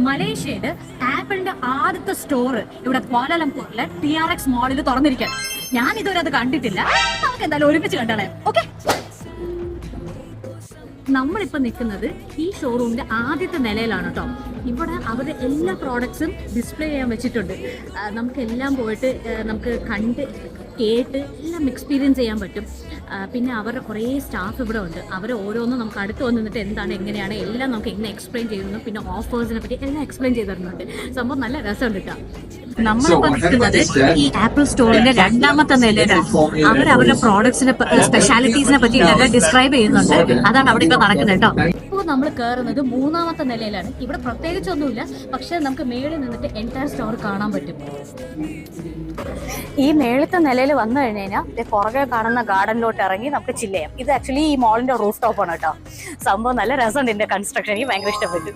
മലേഷ്യയില് ആപ്പിളിന്റെ ആദ്യത്തെ സ്റ്റോർ ഇവിടെ ക്വാലലംപൂരിലെ TRX മോളിൽ തുറന്നിരിക്കുകയാണ്. ഞാൻ ഇതുവരെ അത് കണ്ടിട്ടില്ല. നമുക്ക് എന്തായാലും ഒരുമിച്ച് കണ്ടാളെ. ഓക്കെ, നമ്മളിപ്പോൾ നിൽക്കുന്നത് ഈ ഷോറൂമിന്റെ ആദ്യത്തെ നിലയിലാണ് കേട്ടോ. ഇവിടെ അവരുടെ എല്ലാ പ്രോഡക്ട്സും ഡിസ്പ്ലേ ചെയ്യാൻ വെച്ചിട്ടുണ്ട്. നമുക്ക് എല്ലാം പോയിട്ട് നമുക്ക് കണ്ട് കേട്ട് എല്ലാം എക്സ്പീരിയൻസ് ചെയ്യാൻ പറ്റും. പിന്നെ അവരുടെ കുറേ സ്റ്റാഫ് ഇവിടെ ഉണ്ട്. അവർ ഓരോന്നും നമുക്ക് അടുത്ത് വന്നിട്ട് എന്താണ് എങ്ങനെയാണ് എല്ലാം നമുക്ക് എങ്ങനെ എക്സ്പ്ലെയിൻ ചെയ്യുന്നു, പിന്നെ ഓഫേഴ്സിനെ പറ്റി എല്ലാം എക്സ്പ്ലെയിൻ ചെയ്ത് തരുന്നുണ്ട്. സംഭവം നല്ല രസമുണ്ട് കേട്ടോ. നമ്മളിപ്പോൾ നിൽക്കുന്നത് ഈ ആപ്പിൾ സ്റ്റോറിന്റെ രണ്ടാമത്തെ നിലയിലാണ്. അവരുടെ പ്രോഡക്ട്സിനെ സ്പെഷ്യാലിറ്റീസിനെ പറ്റി എല്ലാം ഡിസ്ക്രൈബ് ചെയ്യുന്നുണ്ട്. അതാണ് അവിടെ ഇപ്പോൾ നടക്കുന്നത് കേട്ടോ. ഇപ്പോൾ നമ്മൾ കയറുന്നത് മൂന്നാമത്തെ നിലയിലാണ്. ഇവിടെ പ്രത്യേകിച്ചൊന്നുമില്ല, പക്ഷെ നമുക്ക് മേളിൽ നിന്നിട്ട് എൻറ്റയർ സ്റ്റോർ കാണാൻ പറ്റും. ഈ മേളത്തെ നിലയിൽ വന്നു കഴിഞ്ഞ് കഴിഞ്ഞാൽ പുറകെ കാണുന്ന ഗാർഡനിലോട്ട് ഇറങ്ങി നമുക്ക് ചില്ല് ചെയ്യാം. ഇത് ആക്ച്വലി ഈ മോളിന്റെ റൂഫ് ടോപ്പാണ് കേട്ടോ. സംഭവം നല്ല രസമുണ്ട്. ഇതിന്റെ കൺസ്ട്രക്ഷൻ എനിക്ക് ഭയങ്കര ഇഷ്ടപ്പെട്ടു.